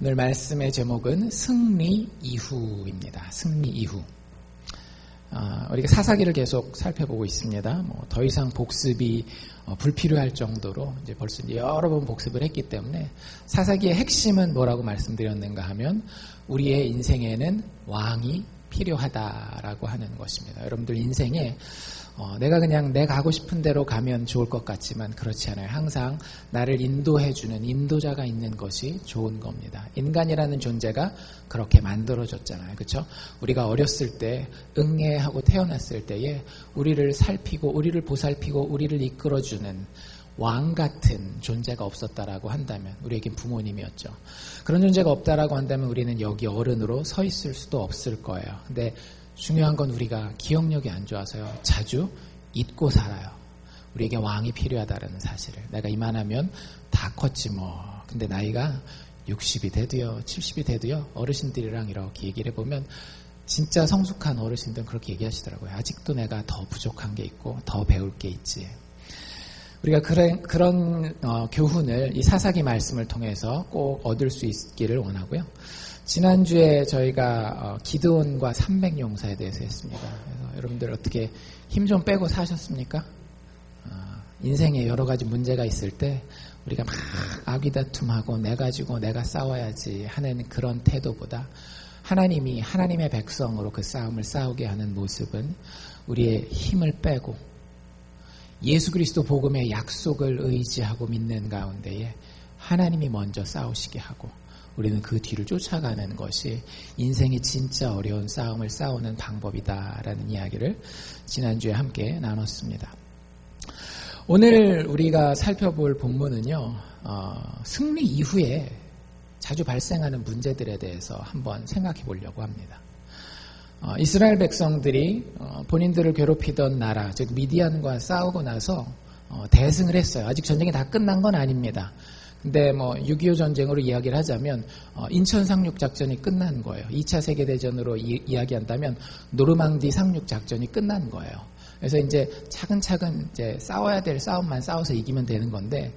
오늘 말씀의 제목은 승리 이후입니다. 승리 이후. 우리가 사사기를 계속 살펴보고 있습니다. 더 이상 복습이 불필요할 정도로 이제 벌써 여러 번 복습을 했기 때문에 사사기의 핵심은 뭐라고 말씀드렸는가 하면 우리의 인생에는 왕이 필요하다라고 하는 것입니다. 여러분들 인생에 내가 그냥 내 가고 싶은 대로 가면 좋을 것 같지만 그렇지 않아요. 항상 나를 인도해주는 인도자가 있는 것이 좋은 겁니다. 인간이라는 존재가 그렇게 만들어졌잖아요. 그렇죠? 우리가 어렸을 때 응애하고 태어났을 때에 우리를 살피고 우리를 보살피고 우리를 이끌어주는 왕 같은 존재가 없었다라고 한다면 우리에겐 부모님이었죠. 그런 존재가 없다라고 한다면 우리는 여기 어른으로 서 있을 수도 없을 거예요. 근데 중요한 건 우리가 기억력이 안 좋아서요. 자주 잊고 살아요. 우리에게 왕이 필요하다는 사실을. 내가 이만하면 다 컸지 뭐. 근데 나이가 60이 돼도요, 70이 돼도요, 어르신들이랑 이렇게 얘기를 해보면 진짜 성숙한 어르신들은 그렇게 얘기하시더라고요. 아직도 내가 더 부족한 게 있고 더 배울 게 있지. 우리가 그런 교훈을 이 사사기 말씀을 통해서 꼭 얻을 수 있기를 원하고요. 지난주에 저희가 기드온과 300용사에 대해서 했습니다. 그래서 여러분들 어떻게 힘 좀 빼고 사셨습니까? 인생에 여러 가지 문제가 있을 때 우리가 막 아귀다툼하고 내 가지고 내가 싸워야지 하는 그런 태도보다 하나님이 하나님의 백성으로 그 싸움을 싸우게 하는 모습은 우리의 힘을 빼고 예수 그리스도 복음의 약속을 의지하고 믿는 가운데에 하나님이 먼저 싸우시게 하고 우리는 그 뒤를 쫓아가는 것이 인생이 진짜 어려운 싸움을 싸우는 방법이다라는 이야기를 지난주에 함께 나눴습니다. 오늘 우리가 살펴볼 본문은요, 승리 이후에 자주 발생하는 문제들에 대해서 한번 생각해 보려고 합니다. 이스라엘 백성들이 본인들을 괴롭히던 나라, 즉 미디안과 싸우고 나서 대승을 했어요. 아직 전쟁이 다 끝난 건 아닙니다. 근데 6.25 전쟁으로 이야기를 하자면 인천 상륙 작전이 끝난 거예요. 2차 세계대전으로 이야기한다면 노르망디 상륙 작전이 끝난 거예요. 그래서 이제 차근차근 이제 싸워야 될 싸움만 싸워서 이기면 되는 건데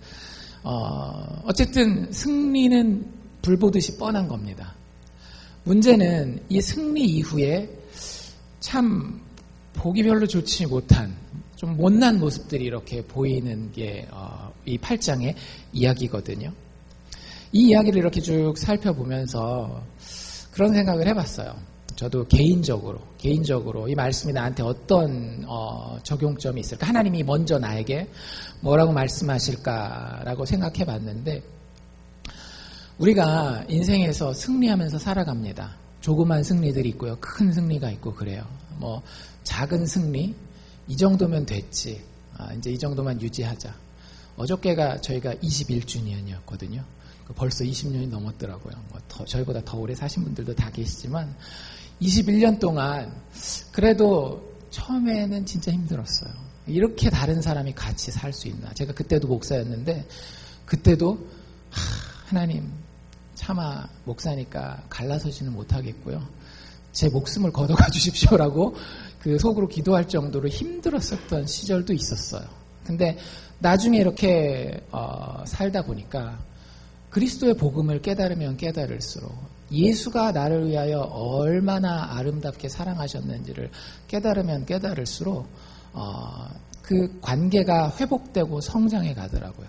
어쨌든 승리는 불보듯이 뻔한 겁니다. 문제는 이 승리 이후에 참 보기 별로 좋지 못한 좀 못난 모습들이 이렇게 보이는 게 이 8장의 이야기거든요. 이 이야기를 이렇게 쭉 살펴보면서 그런 생각을 해봤어요. 저도 개인적으로 이 말씀이 나한테 어떤 적용점이 있을까? 하나님이 먼저 나에게 뭐라고 말씀하실까라고 생각해봤는데 우리가 인생에서 승리하면서 살아갑니다. 조그만 승리들이 있고요. 큰 승리가 있고 그래요. 작은 승리 이 정도면 됐지. 이제 이 정도만 유지하자. 어저께가 저희가 21주년이었거든요. 벌써 20년이 넘었더라고요. 저희보다 더 오래 사신 분들도 다 계시지만 21년 동안 그래도 처음에는 진짜 힘들었어요. 이렇게 다른 사람이 같이 살 수 있나. 제가 그때도 목사였는데 그때도 하나님 차마 목사니까 갈라서지는 못하겠고요. 제 목숨을 걷어가 주십시오라고 그 속으로 기도할 정도로 힘들었었던 시절도 있었어요. 근데 나중에 이렇게 살다 보니까 그리스도의 복음을 깨달으면 깨달을수록 예수가 나를 위하여 얼마나 아름답게 사랑하셨는지를 깨달으면 깨달을수록 그 관계가 회복되고 성장해 가더라고요.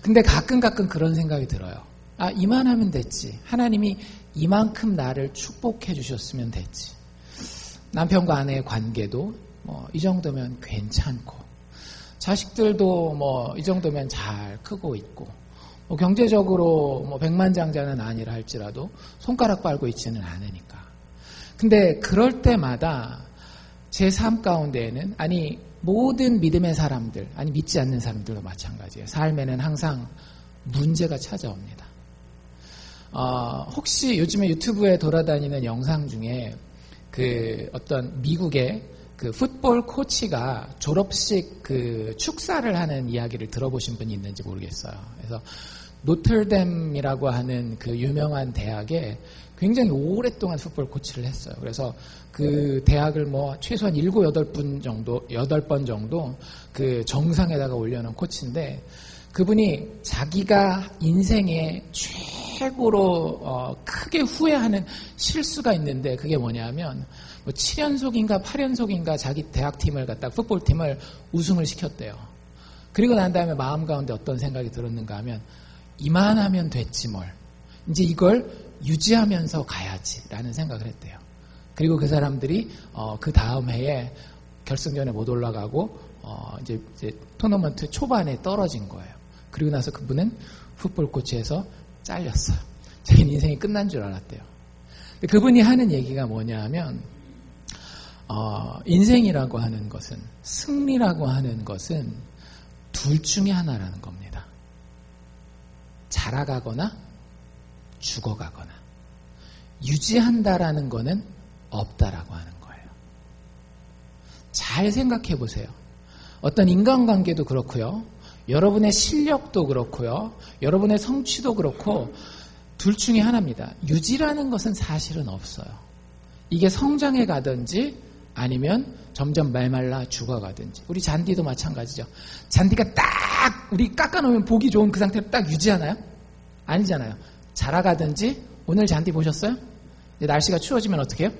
근데 가끔 그런 생각이 들어요. 이만하면 됐지. 하나님이 이만큼 나를 축복해 주셨으면 됐지. 남편과 아내의 관계도 이 정도면 괜찮고 자식들도 이 정도면 잘 크고 있고 경제적으로 백만장자는 아니라 할지라도 손가락 빨고 있지는 않으니까. 근데 그럴 때마다 제 삶 가운데에는 모든 믿음의 사람들, 믿지 않는 사람들도 마찬가지예요. 삶에는 항상 문제가 찾아옵니다. 혹시 요즘에 유튜브에 돌아다니는 영상 중에 어떤 미국의 그 풋볼 코치가 졸업식 축사를 하는 이야기를 들어보신 분이 있는지 모르겠어요. 그래서 노틀댐이라고 하는 그 유명한 대학에 굉장히 오랫동안 풋볼 코치를 했어요. 그래서 그 대학을 최소한 7, 8번 정도 그 정상에다가 올려놓은 코치인데 그분이 자기가 인생의 최고로 크게 후회하는 실수가 있는데 그게 뭐냐면 7연속인가 8연속인가 자기 대학팀을 갖다가 풋볼팀을 우승을 시켰대요. 그리고 난 다음에 마음 가운데 어떤 생각이 들었는가 하면 이만하면 됐지 뭘. 이제 이걸 유지하면서 가야지라는 생각을 했대요. 그리고 그 사람들이 그 다음 해에 결승전에 못 올라가고 이제 토너먼트 초반에 떨어진 거예요. 그리고 나서 그분은 풋볼 코치에서 잘렸어요. 자기 인생이 끝난 줄 알았대요. 그분이 하는 얘기가 뭐냐 하면 인생이라고 하는 것은, 승리라고 하는 것은 둘 중에 하나라는 겁니다. 자라가거나 죽어가거나. 유지한다라는 거는 없다라고 하는 거예요. 잘 생각해 보세요. 어떤 인간관계도 그렇고요. 여러분의 실력도 그렇고요. 여러분의 성취도 그렇고 둘 중에 하나입니다. 유지라는 것은 사실은 없어요. 이게 성장해 가든지 아니면 점점 말말라 죽어가든지. 우리 잔디도 마찬가지죠. 잔디가 딱 우리 깎아놓으면 보기 좋은 그 상태로 딱 유지하나요? 아니잖아요. 자라가든지. 오늘 잔디 보셨어요? 날씨가 추워지면 어떻게 해요?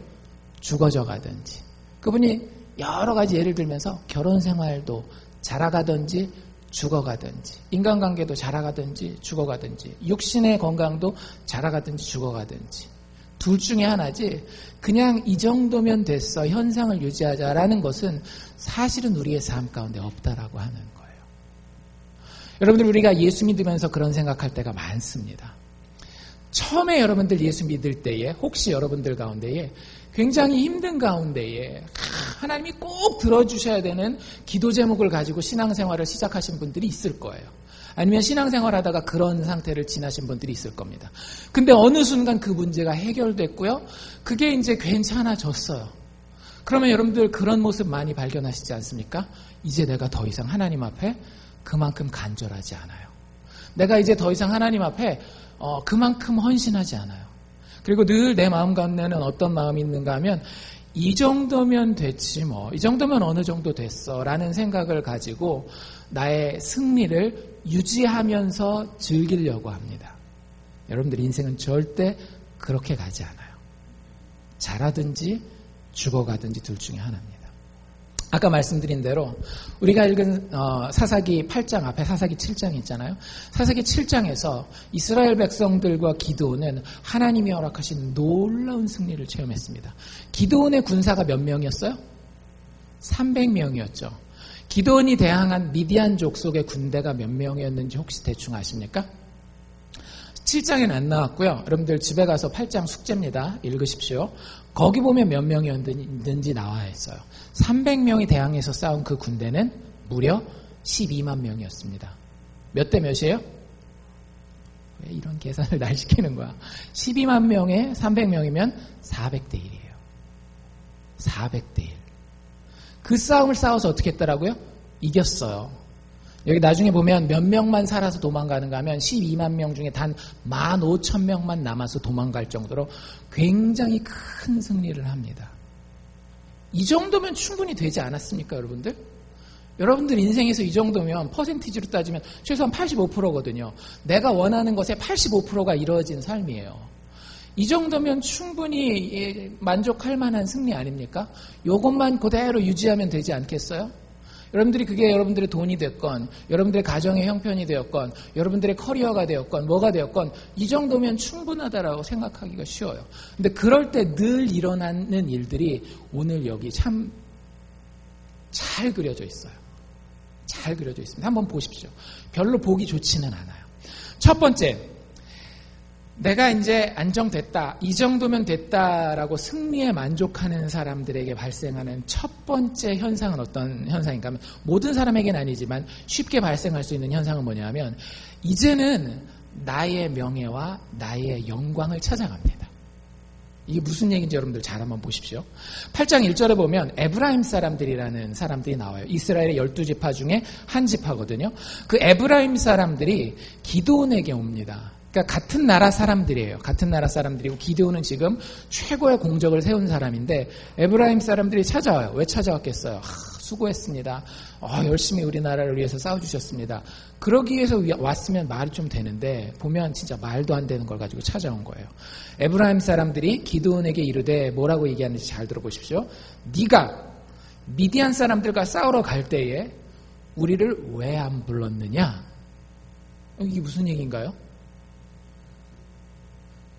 죽어져 가든지. 그분이 여러 가지 예를 들면서 결혼 생활도 자라가든지 죽어가든지, 인간관계도 자라가든지 죽어가든지, 육신의 건강도 자라가든지 죽어가든지, 둘 중에 하나지. 그냥 이 정도면 됐어, 현상을 유지하자라는 것은 사실은 우리의 삶 가운데 없다라고 하는 거예요. 여러분들, 우리가 예수 믿으면서 그런 생각할 때가 많습니다. 처음에 여러분들 예수 믿을 때에, 혹시 여러분들 가운데에 굉장히 힘든 가운데에 하나님이 꼭 들어주셔야 되는 기도 제목을 가지고 신앙생활을 시작하신 분들이 있을 거예요. 아니면 신앙생활 하다가 그런 상태를 지나신 분들이 있을 겁니다. 근데 어느 순간 그 문제가 해결됐고요. 그게 이제 괜찮아졌어요. 그러면 여러분들 그런 모습 많이 발견하시지 않습니까? 이제 내가 더 이상 하나님 앞에 그만큼 간절하지 않아요. 내가 이제 더 이상 하나님 앞에 그만큼 헌신하지 않아요. 그리고 늘 내 마음 가운데는 어떤 마음이 있는가 하면 이 정도면 됐지 뭐, 이 정도면 어느 정도 됐어 라는 생각을 가지고 나의 승리를 유지하면서 즐기려고 합니다. 여러분들 인생은 절대 그렇게 가지 않아요. 자라든지 죽어가든지 둘 중에 하나입니다. 아까 말씀드린 대로 우리가 읽은 사사기 8장 앞에 사사기 7장이 있잖아요. 사사기 7장에서 이스라엘 백성들과 기드온은 하나님이 허락하신 놀라운 승리를 체험했습니다. 기드온의 군사가 몇 명이었어요? 300명이었죠. 기드온이 대항한 미디안 족속의 군대가 몇 명이었는지 혹시 대충 아십니까? 7장에는 안 나왔고요. 여러분들 집에 가서 8장 숙제입니다. 읽으십시오. 거기 보면 몇 명이었는지 나와 있어요. 300명이 대항해서 싸운 그 군대는 무려 12만 명이었습니다. 몇 대 몇이에요? 왜 이런 계산을 날 시키는 거야? 12만 명에 300명이면 400대 1이에요. 400대 1. 그 싸움을 싸워서 어떻게 했더라고요? 이겼어요. 여기 나중에 보면 몇 명만 살아서 도망가는가 하면 12만 명 중에 단 15,000명만 남아서 도망갈 정도로 굉장히 큰 승리를 합니다. 이 정도면 충분히 되지 않았습니까, 여러분들? 여러분들 인생에서 이 정도면 퍼센티지로 따지면 최소한 85%거든요. 내가 원하는 것의 85%가 이루어진 삶이에요. 이 정도면 충분히 만족할 만한 승리 아닙니까? 이것만 그대로 유지하면 되지 않겠어요? 여러분들이 그게 여러분들의 돈이 됐건, 여러분들의 가정의 형편이 되었건, 여러분들의 커리어가 되었건, 뭐가 되었건 이 정도면 충분하다라고 생각하기가 쉬워요. 근데 그럴 때 늘 일어나는 일들이 오늘 여기 참 잘 그려져 있어요. 잘 그려져 있습니다. 한번 보십시오. 별로 보기 좋지는 않아요. 첫 번째, 내가 이제 안정됐다, 이 정도면 됐다라고 승리에 만족하는 사람들에게 발생하는 첫 번째 현상은 어떤 현상인가 하면, 모든 사람에게는 아니지만 쉽게 발생할 수 있는 현상은 뭐냐면, 이제는 나의 명예와 나의 영광을 찾아갑니다. 이게 무슨 얘기인지 여러분들 잘 한번 보십시오. 8장 1절에 보면 에브라임 사람들이라는 사람들이 나와요. 이스라엘의 12지파 중에 한 지파거든요. 그 에브라임 사람들이 기드온에게 옵니다. 그러니까 같은 나라 사람들이에요. 같은 나라 사람들이고, 기드온은 지금 최고의 공적을 세운 사람인데 에브라임 사람들이 찾아와요. 왜 찾아왔겠어요? 수고했습니다. 열심히 우리나라를 위해서 싸워주셨습니다. 그러기 위해서 왔으면 말이 좀 되는데 보면 진짜 말도 안 되는 걸 가지고 찾아온 거예요. 에브라임 사람들이 기드온에게 이르되 뭐라고 얘기하는지 잘 들어보십시오. 네가 미디안 사람들과 싸우러 갈 때에 우리를 왜 안 불렀느냐? 이게 무슨 얘기인가요?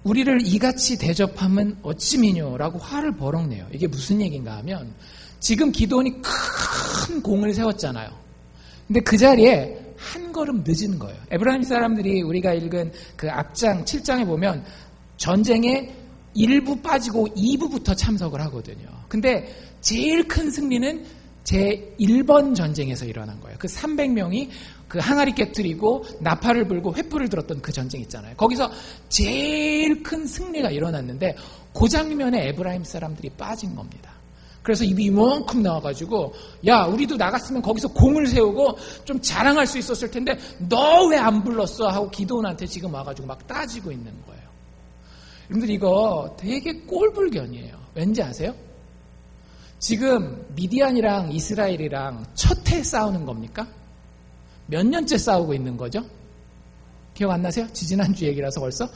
우리를 이같이 대접함은 어찌미뇨라고 화를 버럭내요. 이게 무슨 얘기인가 하면 지금 기드온이 큰 공을 세웠잖아요. 근데 그 자리에 한 걸음 늦은 거예요. 에브라임 사람들이 우리가 읽은 그 앞장 7장에 보면 전쟁에 1부 빠지고 2부부터 참석을 하거든요. 근데 제일 큰 승리는 제 1번 전쟁에서 일어난 거예요. 그 300명이 그 항아리 깨뜨리고 나팔을 불고 횃불을 들었던 그 전쟁 있잖아요. 거기서 제일 큰 승리가 일어났는데 그 장면에 에브라임 사람들이 빠진 겁니다. 그래서 입이 이만큼 나와가지고 야 우리도 나갔으면 거기서 공을 세우고 좀 자랑할 수 있었을 텐데 너 왜 안 불렀어? 하고 기드온한테 지금 와가지고 막 따지고 있는 거예요. 여러분들 이거 되게 꼴불견이에요. 왠지 아세요? 지금 미디안이랑 이스라엘이랑 첫 해 싸우는 겁니까? 몇 년째 싸우고 있는 거죠? 기억 안 나세요? 지지난주 얘기라서 벌써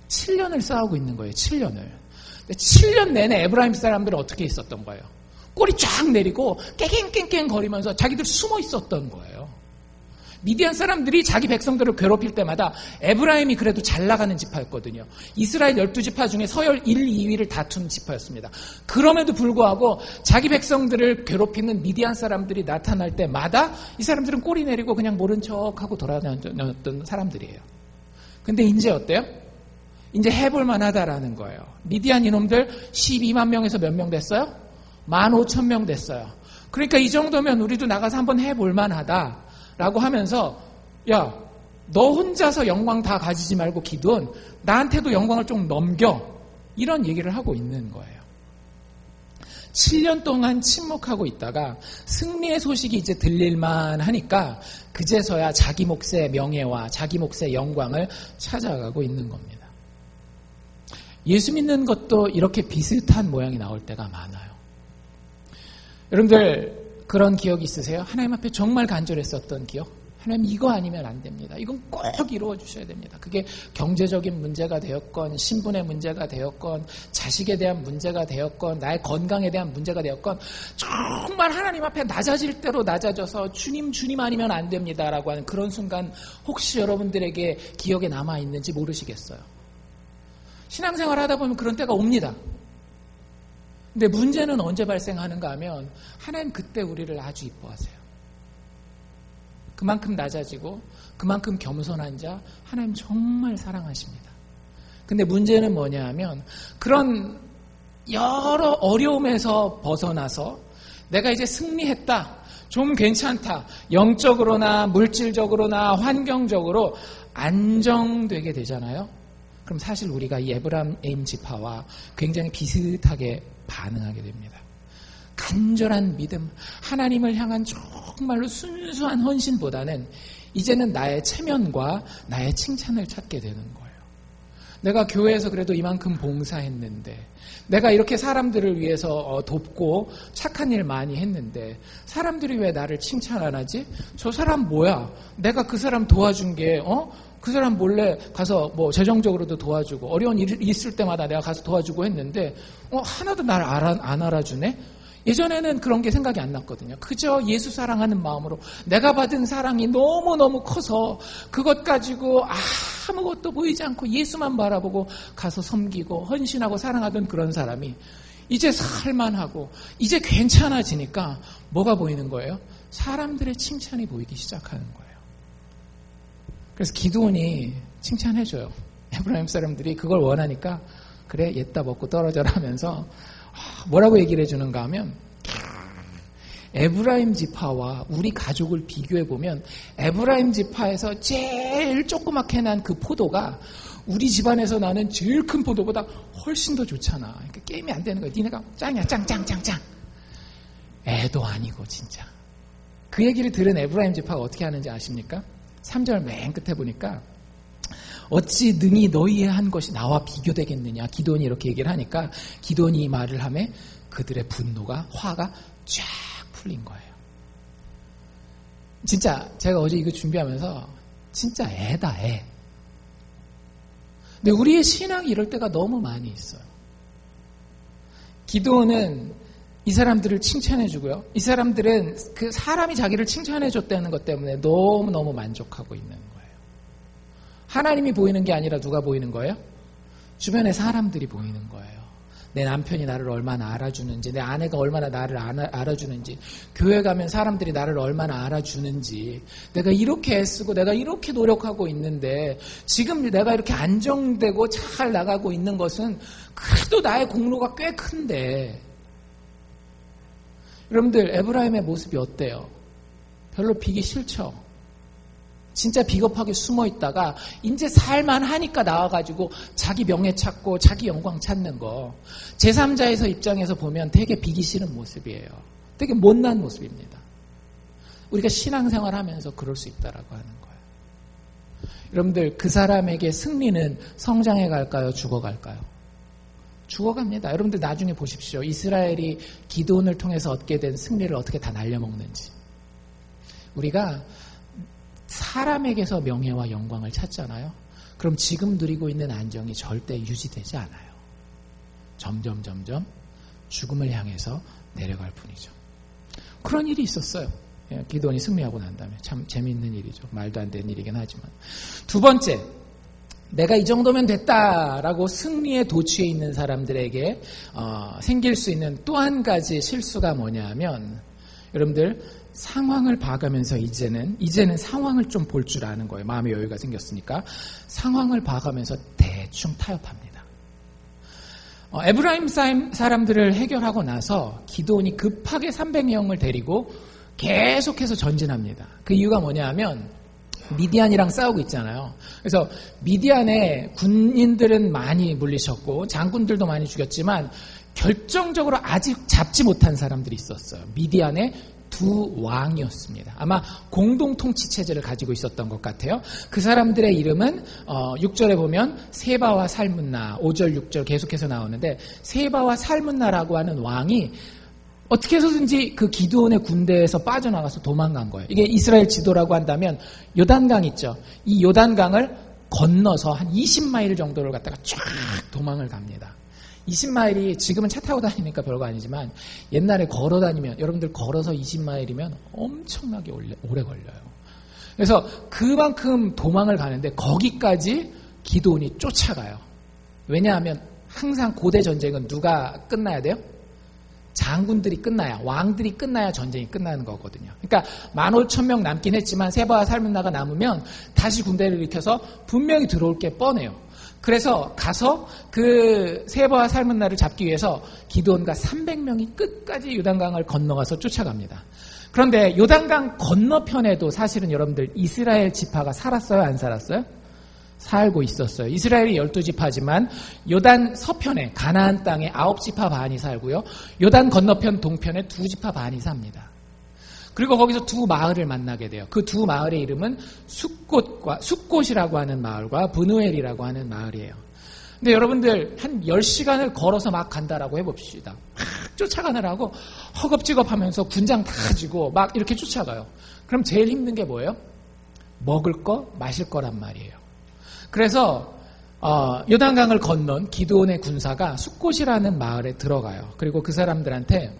7년을 싸우고 있는 거예요. 7년을. 7년 내내 에브라임 사람들은 어떻게 있었던 거예요? 꼬리 쫙 내리고 깽깽깽깽 거리면서 자기들 숨어 있었던 거예요. 미디안 사람들이 자기 백성들을 괴롭힐 때마다 에브라임이 그래도 잘 나가는 지파였거든요. 이스라엘 12지파 중에 서열 1, 2위를 다툰 지파였습니다. 그럼에도 불구하고 자기 백성들을 괴롭히는 미디안 사람들이 나타날 때마다 이 사람들은 꼬리 내리고 그냥 모른 척하고 돌아다녔던 사람들이에요. 근데 이제 어때요? 이제 해볼만 하다라는 거예요. 미디안 이놈들 12만 명에서 몇 명 됐어요? 15,000명 됐어요. 그러니까 이 정도면 우리도 나가서 한번 해볼만 하다. 라고 하면서 야, 너 혼자서 영광 다 가지지 말고 기드온 나한테도 영광을 좀 넘겨. 이런 얘기를 하고 있는 거예요. 7년 동안 침묵하고 있다가 승리의 소식이 이제 들릴만 하니까 그제서야 자기 몫의 명예와 자기 몫의 영광을 찾아가고 있는 겁니다. 예수 믿는 것도 이렇게 비슷한 모양이 나올 때가 많아요. 여러분들 그런 기억 있으세요? 하나님 앞에 정말 간절했었던 기억? 하나님 이거 아니면 안 됩니다. 이건 꼭 이루어 주셔야 됩니다. 그게 경제적인 문제가 되었건 신분의 문제가 되었건 자식에 대한 문제가 되었건 나의 건강에 대한 문제가 되었건 정말 하나님 앞에 낮아질 대로 낮아져서 주님 아니면 안 됩니다라고 하는 그런 순간 혹시 여러분들에게 기억에 남아있는지 모르시겠어요. 신앙생활 하다 보면 그런 때가 옵니다. 근데 문제는 언제 발생하는가 하면 하나님 그때 우리를 아주 이뻐하세요. 그만큼 낮아지고 그만큼 겸손한 자 하나님 정말 사랑하십니다. 근데 문제는 뭐냐 하면 그런 여러 어려움에서 벗어나서 내가 이제 승리했다. 좀 괜찮다. 영적으로나 물질적으로나 환경적으로 안정되게 되잖아요. 그럼 사실 우리가 이 에브라임 지파와 굉장히 비슷하게 반응하게 됩니다. 간절한 믿음, 하나님을 향한 정말로 순수한 헌신보다는 이제는 나의 체면과 나의 칭찬을 찾게 되는 거예요. 내가 교회에서 그래도 이만큼 봉사했는데 내가 이렇게 사람들을 위해서 돕고 착한 일 많이 했는데 사람들이 왜 나를 칭찬 안 하지? 저 사람 뭐야? 내가 그 사람 도와준 게 그 사람 몰래 가서 뭐 재정적으로도 도와주고 어려운 일 있을 때마다 내가 가서 도와주고 했는데 하나도 날 안 알아주네? 예전에는 그런 게 생각이 안 났거든요. 그저 예수 사랑하는 마음으로 내가 받은 사랑이 너무너무 커서 그것 가지고 아무것도 보이지 않고 예수만 바라보고 가서 섬기고 헌신하고 사랑하던 그런 사람이 이제 살만하고 이제 괜찮아지니까 뭐가 보이는 거예요? 사람들의 칭찬이 보이기 시작하는 거예요. 그래서 기드온이 칭찬해줘요. 에브라임 사람들이 그걸 원하니까 그래 옛다 먹고 떨어져라 하면서 뭐라고 얘기를 해주는가 하면 에브라임 지파와 우리 가족을 비교해보면 에브라임 지파에서 제일 조그맣게 난 그 포도가 우리 집안에서 나는 제일 큰 포도보다 훨씬 더 좋잖아. 그러니까 게임이 안 되는 거야. 니네가 짱이야 짱. 애도 아니고 진짜. 그 얘기를 들은 에브라임 지파가 어떻게 하는지 아십니까? 3절 맨 끝에 보니까 어찌 능히 너희의 한 것이 나와 비교되겠느냐. 기드온이 이렇게 얘기를 하니까 기드온이 이 말을 하며 그들의 분노가 화가 쫙 풀린 거예요. 진짜 제가 어제 이거 준비하면서 진짜 애다, 애. 근데 우리의 신앙이 이럴 때가 너무 많이 있어요. 기도는 이 사람들을 칭찬해주고요. 이 사람들은 그 사람이 자기를 칭찬해줬다는 것 때문에 너무너무 만족하고 있는 거예요. 하나님이 보이는 게 아니라 누가 보이는 거예요? 주변에 사람들이 보이는 거예요. 내 남편이 나를 얼마나 알아주는지, 내 아내가 얼마나 나를 알아주는지, 교회 가면 사람들이 나를 얼마나 알아주는지, 내가 이렇게 애쓰고 내가 이렇게 노력하고 있는데 지금 내가 이렇게 안정되고 잘 나가고 있는 것은 그래도 나의 공로가 꽤 큰데, 여러분들 에브라임의 모습이 어때요? 별로 비기 싫죠? 진짜 비겁하게 숨어 있다가 이제 살만하니까 나와가지고 자기 명예 찾고 자기 영광 찾는 거, 제3자에서 입장에서 보면 되게 비기 싫은 모습이에요. 되게 못난 모습입니다. 우리가 신앙생활 하면서 그럴 수 있다라고 하는 거예요. 여러분들, 그 사람에게 승리는 성장해 갈까요? 죽어갈까요? 죽어갑니다. 여러분들 나중에 보십시오. 이스라엘이 기드온을 통해서 얻게 된 승리를 어떻게 다 날려먹는지. 우리가 사람에게서 명예와 영광을 찾잖아요. 그럼 지금 누리고 있는 안정이 절대 유지되지 않아요. 점점 죽음을 향해서 내려갈 뿐이죠. 그런 일이 있었어요. 기드온이 승리하고 난 다음에. 참 재미있는 일이죠. 말도 안 되는 일이긴 하지만. 두 번째, 내가 이 정도면 됐다라고 승리에 도취해 있는 사람들에게 생길 수 있는 또 한 가지 실수가 뭐냐면, 여러분들 상황을 봐가면서 이제는 상황을 좀 볼 줄 아는 거예요. 마음의 여유가 생겼으니까 상황을 봐가면서 대충 타협합니다. 에브라임 사람들을 해결하고 나서 기드온이 급하게 300명을 데리고 계속해서 전진합니다. 그 이유가 뭐냐면 미디안이랑 싸우고 있잖아요. 그래서 미디안의 군인들은 많이 물리셨고 장군들도 많이 죽였지만 결정적으로 아직 잡지 못한 사람들이 있었어요. 미디안의 두 왕이었습니다. 아마 공동통치 체제를 가지고 있었던 것 같아요. 그 사람들의 이름은 6절에 보면 세바와 살문나, 5절 6절 계속해서 나오는데, 세바와 살문나라고 하는 왕이 어떻게 해서든지 그 기드온의 군대에서 빠져나가서 도망간 거예요. 이게 이스라엘 지도라고 한다면 요단강 있죠. 이 요단강을 건너서 한 20마일 정도를 갖다가 쫙 도망을 갑니다. 20마일이 지금은 차 타고 다니니까 별거 아니지만 옛날에 걸어 다니면, 여러분들 걸어서 20마일이면 엄청나게 오래 걸려요. 그래서 그만큼 도망을 가는데 거기까지 기드온이 쫓아가요. 왜냐하면 항상 고대 전쟁은 누가 끝나야 돼요? 장군들이 끝나야, 왕들이 끝나야 전쟁이 끝나는 거거든요. 그러니까 15,000명 남긴 했지만 세바와 살문나가 남으면 다시 군대를 일으켜서 분명히 들어올 게 뻔해요. 그래서 가서 그 세바와 살문나를 잡기 위해서 기드온과 300명이 끝까지 요단강을 건너가서 쫓아갑니다. 그런데 요단강 건너편에도 사실은 여러분들 이스라엘 지파가 살았어요? 안 살았어요? 살고 있었어요. 이스라엘이 12지파지만 요단 서편에 가나안 땅에 9지파 반이 살고요. 요단 건너편 동편에 2지파 반이 삽니다. 그리고 거기서 두 마을을 만나게 돼요. 그 두 마을의 이름은 숫곳이라고 하는 마을과 브누엘이라고 하는 마을이에요. 근데 여러분들 한 10시간을 걸어서 막 간다라고 해봅시다. 막 쫓아가느라고 허겁지겁하면서 군장 다 가지고 막 이렇게 쫓아가요. 그럼 제일 힘든 게 뭐예요? 먹을 거, 마실 거란 말이에요. 그래서 요단강을 건넌 기드온의 군사가 숫곳이라는 마을에 들어가요. 그리고 그 사람들한테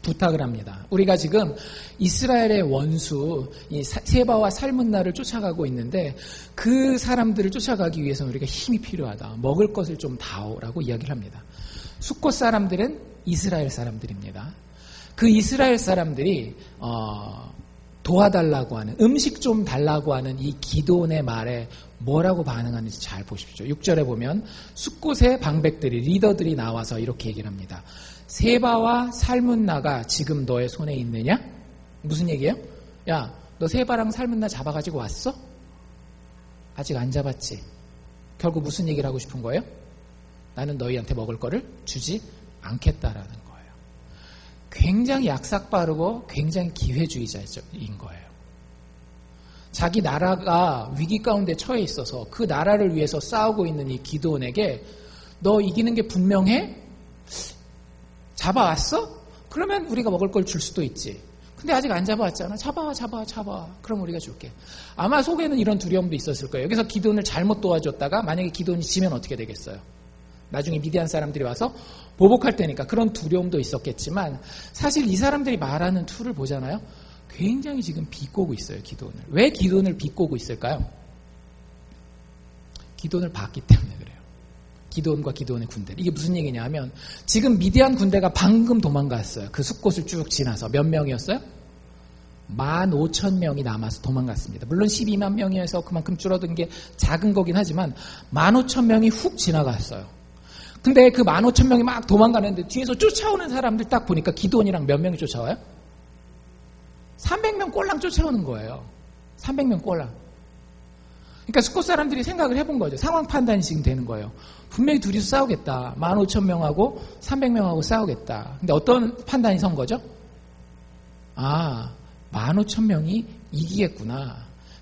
부탁을 합니다. 우리가 지금 이스라엘의 원수 이 세바와 살문나를 쫓아가고 있는데 그 사람들을 쫓아가기 위해서는 우리가 힘이 필요하다. 먹을 것을 좀 다오라고 이야기를 합니다. 숫곳 사람들은 이스라엘 사람들입니다. 그 이스라엘 사람들이 도와달라고 하는, 음식 좀 달라고 하는 이 기드온의 말에 뭐라고 반응하는지 잘 보십시오. 6절에 보면 숫곳의 방백들이, 리더들이 나와서 이렇게 얘기를 합니다. 세바와 살문나가 지금 너의 손에 있느냐? 무슨 얘기예요? 야, 너 세바랑 살문나 잡아가지고 왔어? 아직 안 잡았지? 결국 무슨 얘기를 하고 싶은 거예요? 나는 너희한테 먹을 거를 주지 않겠다라는 거예요. 굉장히 약삭빠르고 굉장히 기회주의자인 거예요. 자기 나라가 위기 가운데 처해 있어서 그 나라를 위해서 싸우고 있는 이 기드온에게 너 이기는 게 분명해? 잡아왔어? 그러면 우리가 먹을 걸 줄 수도 있지. 근데 아직 안 잡아왔잖아. 잡아. 그럼 우리가 줄게. 아마 속에는 이런 두려움도 있었을 거예요. 여기서 기드온을 잘못 도와줬다가 만약에 기드온이 지면 어떻게 되겠어요? 나중에 미디안 사람들이 와서 보복할 때니까 그런 두려움도 있었겠지만 사실 이 사람들이 말하는 투를 보잖아요. 굉장히 지금 비꼬고 있어요. 기드온을. 왜 기드온을 비꼬고 있을까요? 기드온을 봤기 때문에 그래요. 기드온과 기드온의 군대. 이게 무슨 얘기냐 하면 지금 미디안 군대가 방금 도망갔어요. 그 숲곳을 쭉 지나서 몇 명이었어요? 15,000명이 남아서 도망갔습니다. 물론 12만 명이어서 그만큼 줄어든 게 작은 거긴 하지만 15,000명이 훅 지나갔어요. 근데 그 15,000명이 막 도망가는데 뒤에서 쫓아오는 사람들 딱 보니까 기드온이랑 몇 명이 쫓아와요? 300명 꼴랑 쫓아오는 거예요. 300명 꼴랑. 그러니까 스콧 사람들이 생각을 해본 거죠. 상황 판단이 지금 되는 거예요. 분명히 둘이서 싸우겠다. 15,000명하고 300명하고 싸우겠다. 근데 어떤 판단이 선 거죠? 15,000명이 이기겠구나.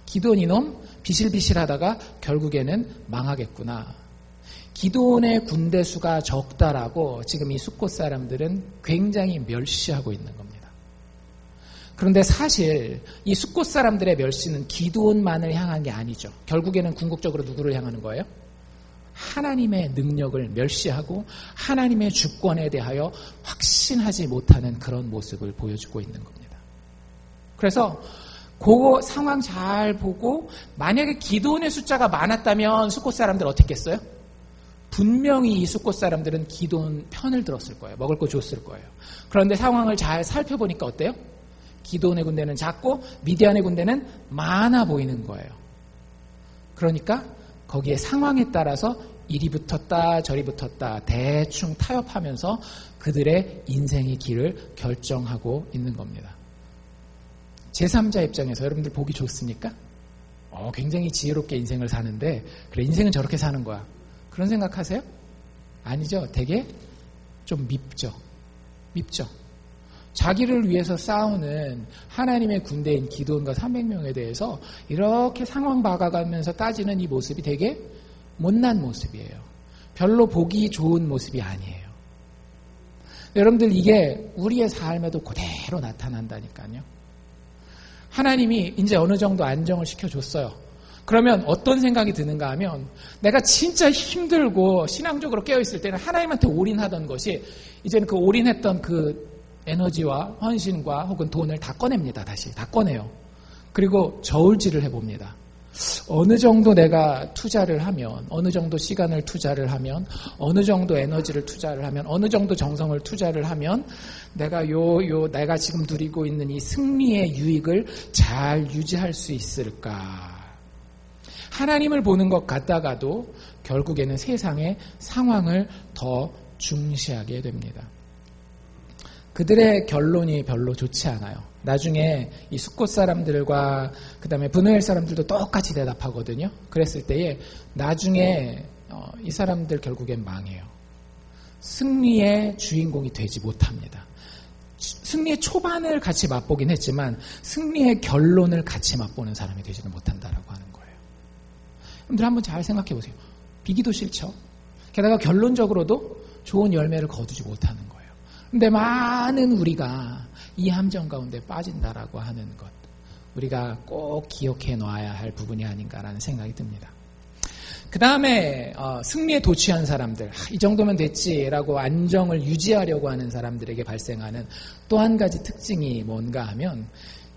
기드온 이놈 비실비실하다가 결국에는 망하겠구나. 기드온의 군대 수가 적다라고 지금 이 숫곳 사람들은 굉장히 멸시하고 있는 겁니다. 그런데 사실 이 숫곳 사람들의 멸시는 기드온만을 향한 게 아니죠. 결국에는 궁극적으로 누구를 향하는 거예요? 하나님의 능력을 멸시하고 하나님의 주권에 대하여 확신하지 못하는 그런 모습을 보여주고 있는 겁니다. 그래서 그 상황 잘 보고 만약에 기드온의 숫자가 많았다면 숫곳 사람들 어떻게 했어요? 분명히 이 숫곳 사람들은 기드온 편을 들었을 거예요. 먹을 거 줬을 거예요. 그런데 상황을 잘 살펴보니까 어때요? 기드온의 군대는 작고 미디안의 군대는 많아 보이는 거예요. 그러니까 거기에 상황에 따라서 이리 붙었다 저리 붙었다 대충 타협하면서 그들의 인생의 길을 결정하고 있는 겁니다. 제3자 입장에서 여러분들 보기 좋습니까? 굉장히 지혜롭게 인생을 사는데 그래 인생은 저렇게 사는 거야. 그런 생각하세요? 아니죠. 되게 좀 밉죠. 자기를 위해서 싸우는 하나님의 군대인 기드온과 300명에 대해서 이렇게 상황 봐가면서 따지는 이 모습이 되게 못난 모습이에요. 별로 보기 좋은 모습이 아니에요. 여러분들 이게 우리의 삶에도 그대로 나타난다니까요. 하나님이 이제 어느 정도 안정을 시켜줬어요. 그러면 어떤 생각이 드는가 하면 내가 진짜 힘들고 신앙적으로 깨어있을 때는 하나님한테 올인하던 것이 이제는 그 올인했던 그 에너지와 헌신과 혹은 돈을 다 꺼냅니다. 다시 다 꺼내요. 그리고 저울질을 해봅니다. 어느 정도 내가 투자를 하면 어느 정도 시간을 투자를 하면 어느 정도 에너지를 투자를 하면 어느 정도 정성을 투자를 하면 내가 내가 지금 누리고 있는 이 승리의 유익을 잘 유지할 수 있을까. 하나님을 보는 것 같다가도 결국에는 세상의 상황을 더 중시하게 됩니다. 그들의 결론이 별로 좋지 않아요. 나중에 이 숫곳 사람들과 그 다음에 브누엘 사람들도 똑같이 대답하거든요. 그랬을 때에 나중에 이 사람들 결국엔 망해요. 승리의 주인공이 되지 못합니다. 승리의 초반을 같이 맛보긴 했지만 승리의 결론을 같이 맛보는 사람이 되지는 못한다라고 하는 거예요. 여러분들 한번 잘 생각해 보세요. 비기도 싫죠. 게다가 결론적으로도 좋은 열매를 거두지 못하는 거예요. 근데 많은 우리가 이 함정 가운데 빠진다라고 하는 것, 우리가 꼭 기억해 놔야 할 부분이 아닌가라는 생각이 듭니다. 그 다음에 승리에 도취한 사람들, 이 정도면 됐지라고 안정을 유지하려고 하는 사람들에게 발생하는 또 한 가지 특징이 뭔가 하면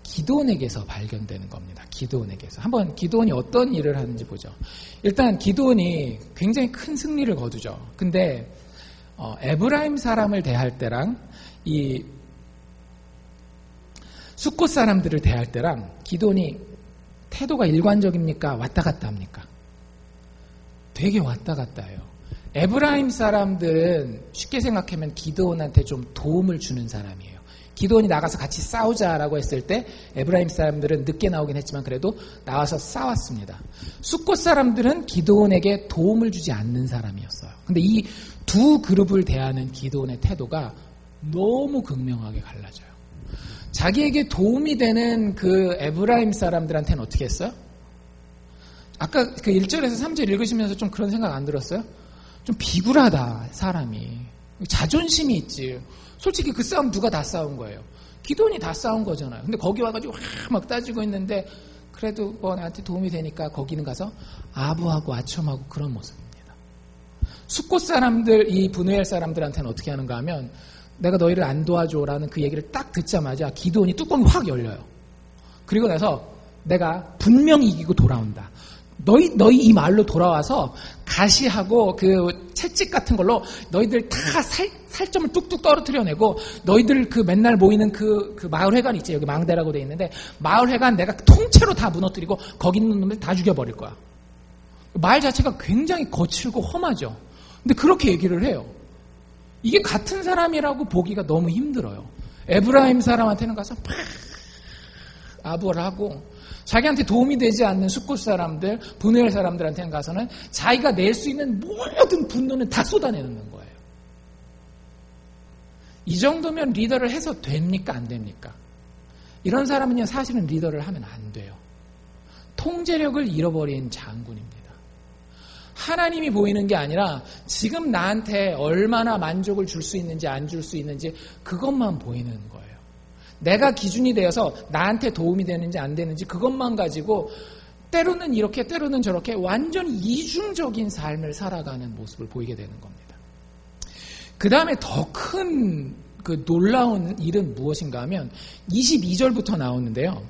기드온에게서 발견되는 겁니다. 기드온에게서. 한번 기드온이 어떤 일을 하는지 보죠. 일단 기드온이 굉장히 큰 승리를 거두죠. 근데 에브라임 사람을 대할 때랑 이 숫곳 사람들을 대할 때랑 기드온이 태도가 일관적입니까? 왔다 갔다 합니까? 되게 왔다 갔다 해요. 에브라임 사람들은 쉽게 생각하면 기드온한테 좀 도움을 주는 사람이에요. 기드온이 나가서 같이 싸우자라고 했을 때 에브라임 사람들은 늦게 나오긴 했지만 그래도 나와서 싸웠습니다. 숫곳 사람들은 기드온에게 도움을 주지 않는 사람이었어요. 근데 이 두 그룹을 대하는 기드온의 태도가 너무 극명하게 갈라져요. 자기에게 도움이 되는 그 에브라임 사람들한테는 어떻게 했어요? 아까 그 1절에서 3절 읽으시면서 좀 그런 생각 안 들었어요? 좀 비굴하다, 사람이. 자존심이 있지. 솔직히 그 싸움 누가 다 싸운 거예요? 기도원이 다 싸운 거잖아요. 근데 거기 와가지고 막 따지고 있는데 그래도 뭐 나한테 도움이 되니까 거기는 가서 아부하고 아첨하고 그런 모습입니다. 숫곳 사람들, 이 브누엘 사람들한테는 어떻게 하는가 하면 내가 너희를 안 도와줘라는 그 얘기를 딱 듣자마자 기도원이 뚜껑이 확 열려요. 그리고 나서 내가 분명히 이기고 돌아온다. 너희 이 마을로 돌아와서 가시하고 그 채찍 같은 걸로 너희들 다 살점을 뚝뚝 떨어뜨려내고 너희들 그 맨날 모이는 그 마을 회관 있지. 여기 망대라고 돼 있는데 마을 회관 내가 통째로 다 무너뜨리고 거기 있는 놈들 다 죽여버릴 거야. 말 자체가 굉장히 거칠고 험하죠. 근데 그렇게 얘기를 해요. 이게 같은 사람이라고 보기가 너무 힘들어요. 에브라임 사람한테는 가서 팍 아부를 하고 자기한테 도움이 되지 않는 숫곳 사람들, 브누엘 사람들한테는 가서는 자기가 낼 수 있는 모든 분노는 다 쏟아내는 거예요. 이 정도면 리더를 해서 됩니까? 안 됩니까? 이런 사람은요, 사실은 리더를 하면 안 돼요. 통제력을 잃어버린 장군입니다. 하나님이 보이는 게 아니라 지금 나한테 얼마나 만족을 줄 수 있는지 안 줄 수 있는지 그것만 보이는 거예요. 내가 기준이 되어서 나한테 도움이 되는지 안 되는지 그것만 가지고 때로는 이렇게 때로는 저렇게 완전히 이중적인 삶을 살아가는 모습을 보이게 되는 겁니다. 그 다음에 더 큰 그 놀라운 일은 무엇인가 하면 22절부터 나오는데요.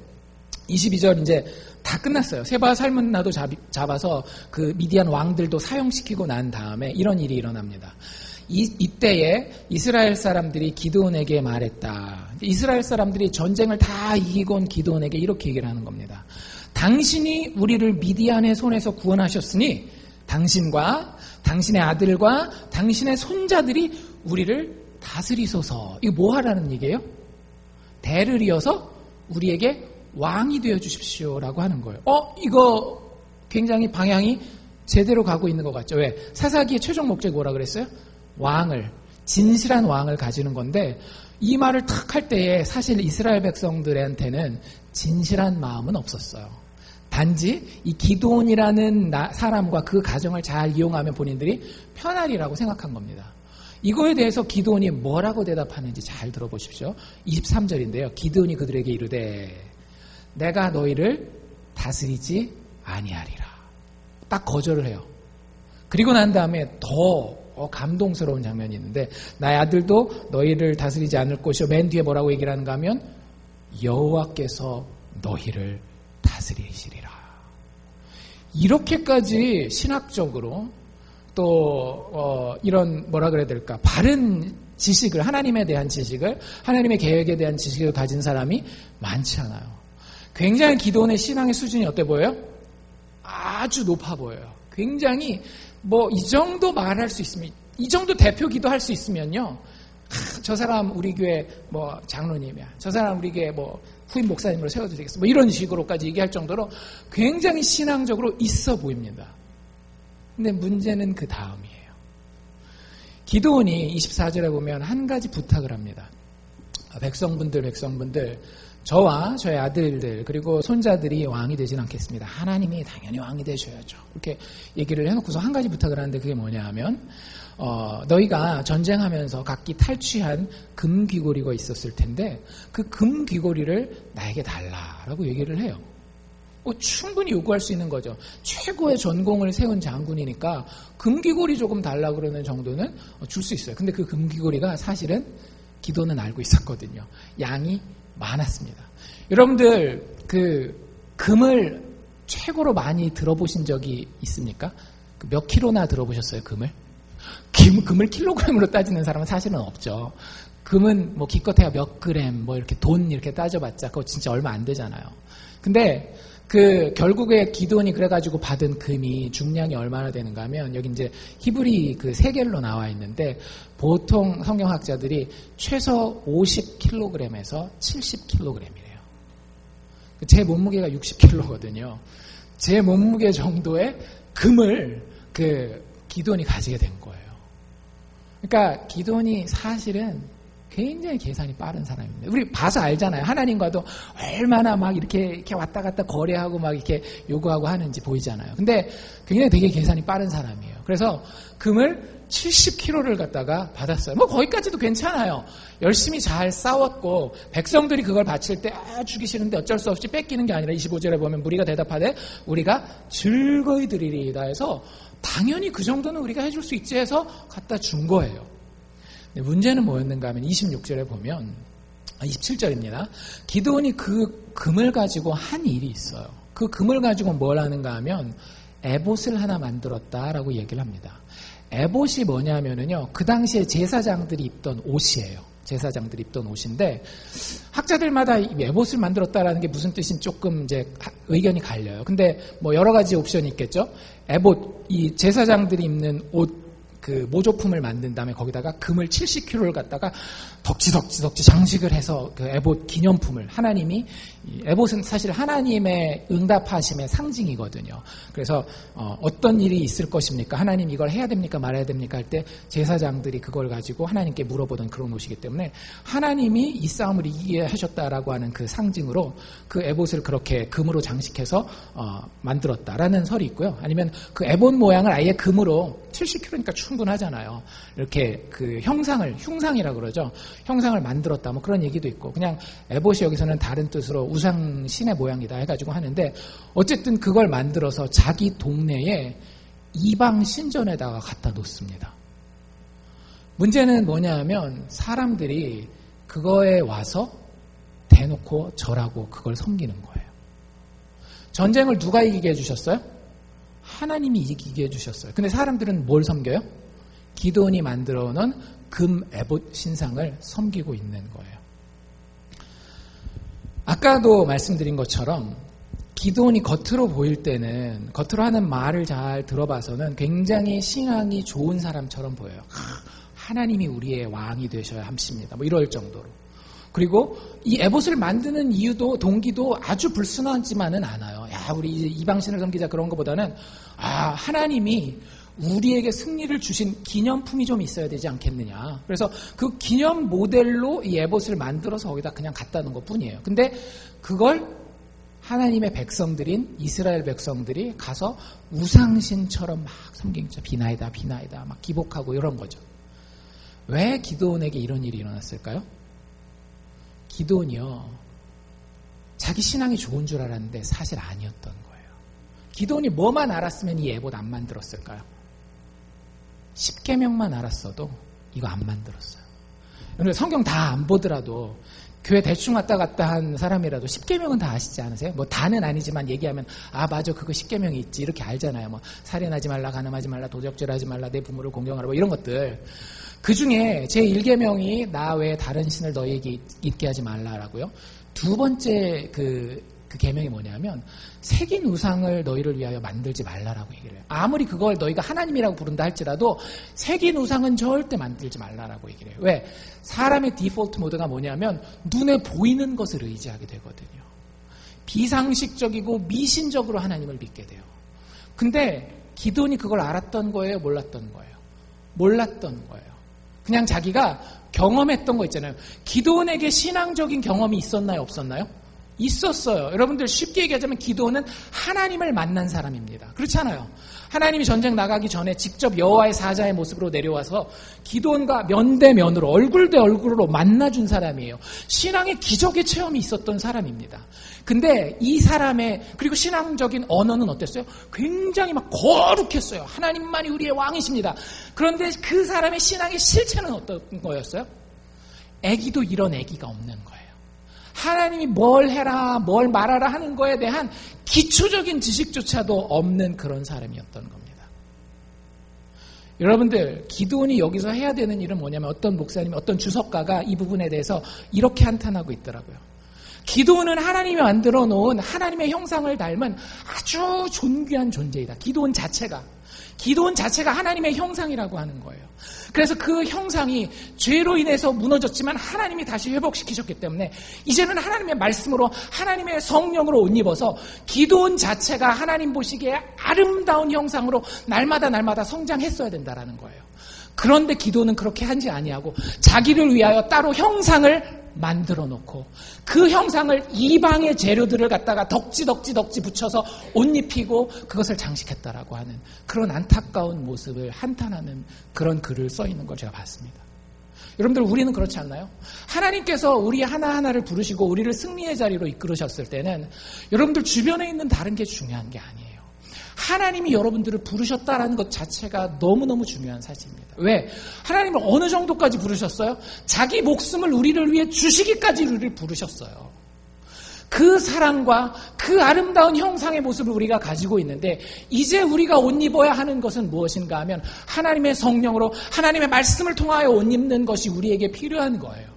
22절 이제 다 끝났어요. 세바 살문나도 잡아서 그 미디안 왕들도 사형시키고 난 다음에 이런 일이 일어납니다. 이때에 이스라엘 사람들이 기드온에게 말했다. 이스라엘 사람들이 전쟁을 다 이기고 온 기드온에게 이렇게 얘기를 하는 겁니다. 당신이 우리를 미디안의 손에서 구원하셨으니 당신과 당신의 아들과 당신의 손자들이 우리를 다스리소서. 이거 뭐 하라는 얘기예요? 대를 이어서 우리에게 왕이 되어 주십시오라고 하는 거예요. 이거 굉장히 방향이 제대로 가고 있는 것 같죠? 왜? 사사기의 최종 목적이 뭐라 그랬어요? 왕을, 진실한 왕을 가지는 건데 이 말을 탁 할 때에 사실 이스라엘 백성들한테는 진실한 마음은 없었어요. 단지 이 기드온이라는 사람과 그 가정을 잘 이용하면 본인들이 편하리라고 생각한 겁니다. 이거에 대해서 기드온이 뭐라고 대답하는지 잘 들어보십시오. 23절인데요. 기드온이 그들에게 이르되 내가 너희를 다스리지 아니하리라. 딱 거절을 해요. 그리고 난 다음에 더 감동스러운 장면이 있는데 나의 아들도 너희를 다스리지 않을 것이요. 맨 뒤에 뭐라고 얘기를 하는가 하면 여호와께서 너희를 다스리시리라. 이렇게까지 신학적으로 또 이런 뭐라 그래야 될까 바른 지식을 하나님에 대한 지식을 하나님의 계획에 대한 지식을 가진 사람이 많지 않아요. 굉장히 기드온의 신앙의 수준이 어때 보여요? 아주 높아 보여요. 굉장히 뭐 이 정도 말할 수 있으면 이 정도 대표 기도할 수 있으면요. 저 사람 우리 교회 뭐 장로님이야. 저 사람 우리 교회 뭐 후임 목사님으로 세워드리겠습니다. 뭐 이런 식으로까지 얘기할 정도로 굉장히 신앙적으로 있어 보입니다. 근데 문제는 그 다음이에요. 기드온이 24절에 보면 한 가지 부탁을 합니다. 백성분들 저와 저의 아들들 그리고 손자들이 왕이 되진 않겠습니다. 하나님이 당연히 왕이 되셔야죠. 이렇게 얘기를 해놓고서 한 가지 부탁을 하는데 그게 뭐냐 하면 너희가 전쟁하면서 각기 탈취한 금귀고리가 있었을 텐데 그 금귀고리를 나에게 달라라고 얘기를 해요. 충분히 요구할 수 있는 거죠. 최고의 전공을 세운 장군이니까 금귀고리 조금 달라 그러는 정도는 줄 수 있어요. 근데 그 금귀고리가 사실은 기도는 알고 있었거든요. 양이 많았습니다. 여러분들 그 금을 최고로 많이 들어보신 적이 있습니까? 몇 킬로나 들어보셨어요? 금을 킬로그램으로 따지는 사람은 사실은 없죠. 금은 뭐 기껏해야 몇 그램 뭐 이렇게 돈 이렇게 따져봤자 그거 진짜 얼마 안 되잖아요. 근데 그 결국에 기드온이 그래가지고 받은 금이 중량이 얼마나 되는가 하면 여기 이제 히브리 그 세겔로 나와 있는데 보통 성경학자들이 최소 50kg에서 70kg이래요. 제 몸무게가 60kg거든요. 제 몸무게 정도의 금을 그 기드온이 가지게 된 거예요. 그러니까 기드온이 사실은 굉장히 계산이 빠른 사람입니다. 우리 봐서 알잖아요. 하나님과도 얼마나 막 이렇게 왔다 갔다 거래하고 막 이렇게 요구하고 하는지 보이잖아요. 근데 굉장히 되게 계산이 빠른 사람이에요. 그래서 금을 70kg를 갖다가 받았어요. 뭐 거기까지도 괜찮아요. 열심히 잘 싸웠고 백성들이 그걸 바칠 때 주기 싫은데 어쩔 수 없이 뺏기는 게 아니라 25절에 보면 무리가 대답하되 우리가 즐거이 드리리이다 해서 당연히 그 정도는 우리가 해줄 수 있지 해서 갖다 준 거예요. 근데 문제는 뭐였는가 하면 26절에 보면 27절입니다. 기드온이 그 금을 가지고 한 일이 있어요. 그 금을 가지고 뭘 하는가 하면 에봇을 하나 만들었다라고 얘기를 합니다. 에봇이 뭐냐면은요, 그 당시에 제사장들이 입던 옷이에요. 제사장들이 입던 옷인데, 학자들마다 이 에봇을 만들었다라는 게 무슨 뜻인지 조금 이제 의견이 갈려요. 근데 뭐 여러 가지 옵션이 있겠죠? 에봇, 이 제사장들이 입는 옷, 그 모조품을 만든 다음에 거기다가 금을 70kg를 갖다가 덕지덕지 장식을 해서 그 에봇 기념품을 하나님이, 에봇은 사실 하나님의 응답하심의 상징이거든요. 그래서 어떤 일이 있을 것입니까? 하나님 이걸 해야 됩니까? 말아야 됩니까? 할 때 제사장들이 그걸 가지고 하나님께 물어보던 그런 옷이기 때문에 하나님이 이 싸움을 이기게 하셨다라고 하는 그 상징으로 그 에봇을 그렇게 금으로 장식해서 만들었다라는 설이 있고요. 아니면 그 에봇 모양을 아예 금으로 70kg니까 충분하잖아요. 이렇게 그 흉상이라고 그러죠. 형상을 만들었다 뭐 그런 얘기도 있고, 그냥 에봇이 여기서는 다른 뜻으로 우상 신의 모양이다 해가지고 하는데, 어쨌든 그걸 만들어서 자기 동네에 이방 신전에다가 갖다 놓습니다. 문제는 뭐냐 하면 사람들이 그거에 와서 대놓고 절하고 그걸 섬기는 거예요. 전쟁을 누가 이기게 해주셨어요? 하나님이 이기게 해주셨어요. 근데 사람들은 뭘 섬겨요? 기드온이 만들어 놓은 금 에봇 신상을 섬기고 있는 거예요. 아까도 말씀드린 것처럼 기드온이 겉으로 보일 때는, 겉으로 하는 말을 잘 들어봐서는 굉장히 신앙이 좋은 사람처럼 보여요. 하나님이 우리의 왕이 되셔야 합니다. 뭐 이럴 정도로. 그리고 이 에봇을 만드는 이유도, 동기도 아주 불순하지만은 않아요. 야, 우리 이방신을 섬기자 그런 것보다는, 하나님이 우리에게 승리를 주신 기념품이 좀 있어야 되지 않겠느냐. 그래서 그 기념 모델로 이 에봇을 만들어서 거기다 그냥 갖다 놓은 것 뿐이에요. 근데 그걸 하나님의 백성들인 이스라엘 백성들이 가서 우상신처럼 막 섬기죠. 비나이다 막 기복하고 이런 거죠. 왜 기드온에게 이런 일이 일어났을까요? 기드온이요, 자기 신앙이 좋은 줄 알았는데 사실 아니었던 거예요. 기드온이 뭐만 알았으면 이 에봇 안 만들었을까요? 10계명만 알았어도 이거 안 만들었어요. 여러분 성경 다 안 보더라도 교회 대충 왔다 갔다 한 사람이라도 10계명은 다 아시지 않으세요? 뭐 다는 아니지만 얘기하면 맞아 그거 10계명이 있지 이렇게 알잖아요. 뭐 살인하지 말라, 간음하지 말라, 도적질하지 말라, 내 부모를 공경하라 뭐 이런 것들. 그 중에 제 1계명이 나 외에 다른 신을 너희에게 있게 하지 말라라고요. 두 번째 그 계명이 뭐냐면 새긴 우상을 너희를 위하여 만들지 말라라고 얘기를 해요. 아무리 그걸 너희가 하나님이라고 부른다 할지라도 새긴 우상은 절대 만들지 말라라고 얘기를 해요. 왜? 사람의 디폴트 모드가 뭐냐면 눈에 보이는 것을 의지하게 되거든요. 비상식적이고 미신적으로 하나님을 믿게 돼요. 근데 기드온이 그걸 알았던 거예요? 몰랐던 거예요? 몰랐던 거예요. 그냥 자기가 경험했던 거 있잖아요. 기드온에게 신앙적인 경험이 있었나요? 없었나요? 있었어요. 여러분들 쉽게 얘기하자면 기드온은 하나님을 만난 사람입니다. 그렇잖아요. 하나님이 전쟁 나가기 전에 직접 여호와의 사자의 모습으로 내려와서 기드온과 면대면으로 얼굴 대 얼굴로 만나준 사람이에요. 신앙의 기적의 체험이 있었던 사람입니다. 근데 이 사람의, 그리고 신앙적인 언어는 어땠어요? 굉장히 막 거룩했어요. 하나님만이 우리의 왕이십니다. 그런데 그 사람의 신앙의 실체는 어떤 거였어요? 애기도 이런 애기가 없는 거예요. 하나님이 뭘 해라, 뭘 말하라 하는 거에 대한 기초적인 지식조차도 없는 그런 사람이었던 겁니다. 여러분들, 기드온이 여기서 해야 되는 일은 뭐냐면 어떤 목사님, 어떤 주석가가 이 부분에 대해서 이렇게 한탄하고 있더라고요. 기드온은 하나님이 만들어 놓은 하나님의 형상을 닮은 아주 존귀한 존재이다. 기드온 자체가 하나님의 형상이라고 하는 거예요. 그래서 그 형상이 죄로 인해서 무너졌지만 하나님이 다시 회복시키셨기 때문에 이제는 하나님의 말씀으로, 하나님의 성령으로 옷 입어서 기드온 자체가 하나님 보시기에 아름다운 형상으로 날마다 성장했어야 된다라는 거예요. 그런데 기도는 그렇게 하지 아니하고 자기를 위하여 따로 형상을 만들어 놓고 그 형상을 이방의 재료들을 갖다가 덕지 붙여서 옷 입히고 그것을 장식했다라고 하는 그런 안타까운 모습을 한탄하는 그런 글을 써 있는 걸 제가 봤습니다. 여러분들, 우리는 그렇지 않나요? 하나님께서 우리 하나하나를 부르시고 우리를 승리의 자리로 이끌으셨을 때는 여러분들 주변에 있는 다른 게 중요한 게 아니에요. 하나님이 여러분들을 부르셨다라는 것 자체가 너무너무 중요한 사실입니다. 왜? 하나님을 어느 정도까지 부르셨어요? 자기 목숨을 우리를 위해 주시기까지 우리를 부르셨어요. 그 사랑과 그 아름다운 형상의 모습을 우리가 가지고 있는데 이제 우리가 옷 입어야 하는 것은 무엇인가 하면 하나님의 성령으로 하나님의 말씀을 통하여 옷 입는 것이 우리에게 필요한 거예요.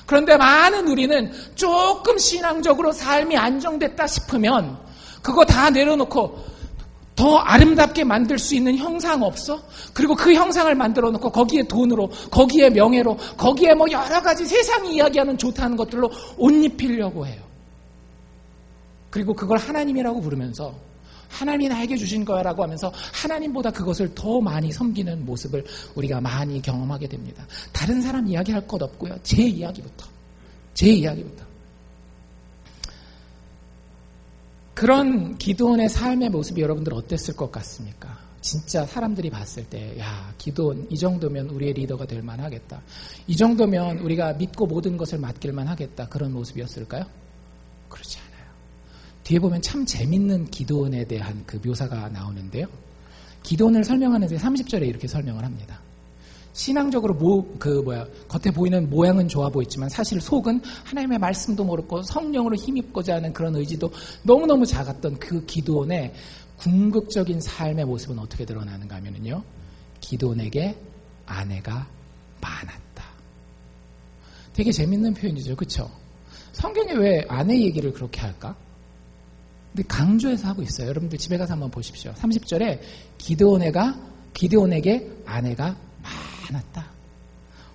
그런데 많은 우리는 조금 신앙적으로 삶이 안정됐다 싶으면 그거 다 내려놓고 더 아름답게 만들 수 있는 형상 없어? 그리고 그 형상을 만들어 놓고 거기에 돈으로, 거기에 명예로, 거기에 뭐 여러 가지 세상이 이야기하는 좋다는 것들로 옷 입히려고 해요. 그리고 그걸 하나님이라고 부르면서 하나님이 나에게 주신 거야 라고 하면서 하나님보다 그것을 더 많이 섬기는 모습을 우리가 많이 경험하게 됩니다. 다른 사람 이야기할 것 없고요. 제 이야기부터. 그런 기드온의 삶의 모습이 여러분들 어땠을 것 같습니까? 진짜 사람들이 봤을 때, 야, 기드온 이 정도면 우리의 리더가 될 만하겠다. 이 정도면 우리가 믿고 모든 것을 맡길만 하겠다. 그런 모습이었을까요? 그렇지 않아요. 뒤에 보면 참 재밌는 기드온에 대한 그 묘사가 나오는데요. 기드온을 설명하는데 30절에 이렇게 설명을 합니다. 신앙적으로 겉에 보이는 모양은 좋아 보이지만 사실 속은 하나님의 말씀도 모르고 성령으로 힘입고자 하는 그런 의지도 너무너무 작았던 그 기드온의 궁극적인 삶의 모습은 어떻게 드러나는가 하면요. 기드온에게 아내가 많았다. 되게 재밌는 표현이죠. 그렇죠? 성경에 왜 아내 얘기를 그렇게 할까? 근데 강조해서 하고 있어요. 여러분들 집에 가서 한번 보십시오. 30절에 기드온에게 아내가 많았다.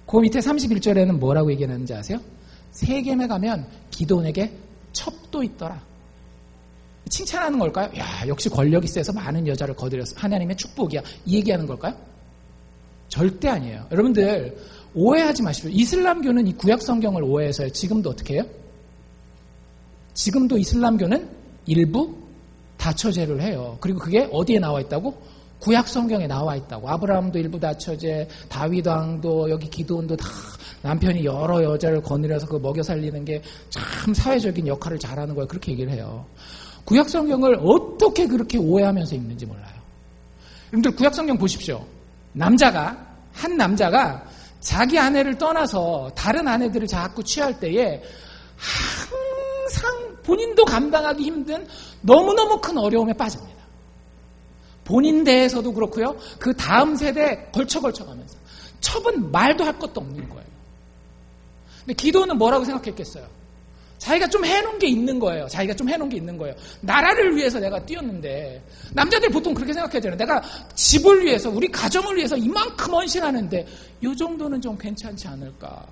그 밑에 31절에는 뭐라고 얘기하는지 아세요? 세겜에 가면 기드온에게 첩도 있더라. 칭찬하는 걸까요? 야, 역시 권력이 세서 많은 여자를 거느렸어. 하나님의 축복이야. 이 얘기하는 걸까요? 절대 아니에요. 여러분들 오해하지 마십시오. 이슬람교는 이 구약 성경을 오해해서요. 지금도 어떻게 해요? 지금도 이슬람교는 일부 다처제를 해요. 그리고 그게 어디에 나와 있다고? 구약 성경에 나와 있다고. 아브라함도 일부 다처제, 다윗 왕도, 여기 기드온도 다 남편이 여러 여자를 거느려서 그 먹여 살리는 게 참 사회적인 역할을 잘하는 거예요. 그렇게 얘기를 해요. 구약 성경을 어떻게 그렇게 오해하면서 읽는지 몰라요. 여러분들 구약 성경 보십시오. 한 남자가 자기 아내를 떠나서 다른 아내들을 자꾸 취할 때에 항상 본인도 감당하기 힘든 너무너무 큰 어려움에 빠집니다. 본인 대해서도 그렇고요. 그 다음 세대에 걸쳐가면서. 첩은 말도 할 것도 없는 거예요. 근데 기도는 뭐라고 생각했겠어요? 자기가 좀 해놓은 게 있는 거예요. 나라를 위해서 내가 뛰었는데, 남자들이 보통 그렇게 생각하잖아요. 내가 집을 위해서, 우리 가정을 위해서 이만큼 헌신하는데 이 정도는 좀 괜찮지 않을까.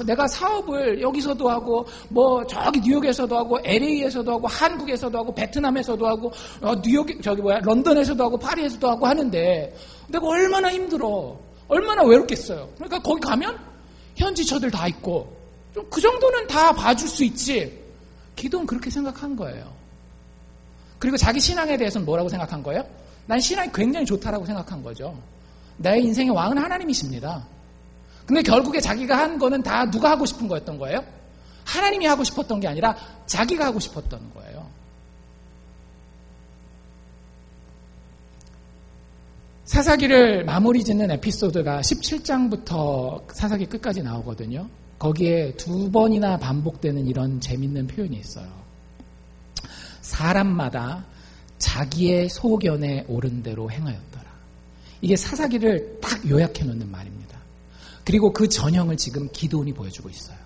내가 사업을 여기서도 하고 뭐 저기 뉴욕에서도 하고 LA에서도 하고 한국에서도 하고 베트남에서도 하고 런던에서도 하고 파리에서도 하고 하는데 내가 얼마나 힘들어, 얼마나 외롭겠어요. 그러니까 거기 가면 현지처들 다 있고 좀 그 정도는 다 봐줄 수 있지. 기도는 그렇게 생각한 거예요. 그리고 자기 신앙에 대해서는 뭐라고 생각한 거예요? 난 신앙이 굉장히 좋다라고 생각한 거죠. 나의 인생의 왕은 하나님이십니다. 근데 결국에 자기가 한 거는 다 누가 하고 싶은 거였던 거예요? 하나님이 하고 싶었던 게 아니라 자기가 하고 싶었던 거예요. 사사기를 마무리 짓는 에피소드가 17장부터 사사기 끝까지 나오거든요. 거기에 2번이나 반복되는 이런 재밌는 표현이 있어요. 사람마다 자기의 소견에 옳은 대로 행하였더라. 이게 사사기를 딱 요약해 놓는 말입니다. 그리고 그 전형을 지금 기드온이 보여주고 있어요.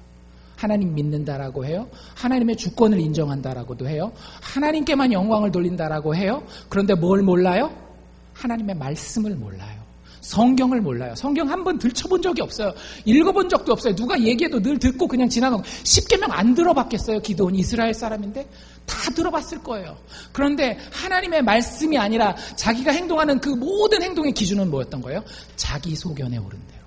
하나님 믿는다라고 해요. 하나님의 주권을 인정한다라고도 해요. 하나님께만 영광을 돌린다라고 해요. 그런데 뭘 몰라요? 하나님의 말씀을 몰라요. 성경을 몰라요. 성경 한 번 들춰본 적이 없어요. 읽어본 적도 없어요. 누가 얘기해도 늘 듣고 그냥 지나가고 10계명 안 들어봤겠어요. 기도원 이스라엘 사람인데 다 들어봤을 거예요. 그런데 하나님의 말씀이 아니라 자기가 행동하는 그 모든 행동의 기준은 뭐였던 거예요? 자기 소견에 오른 대로.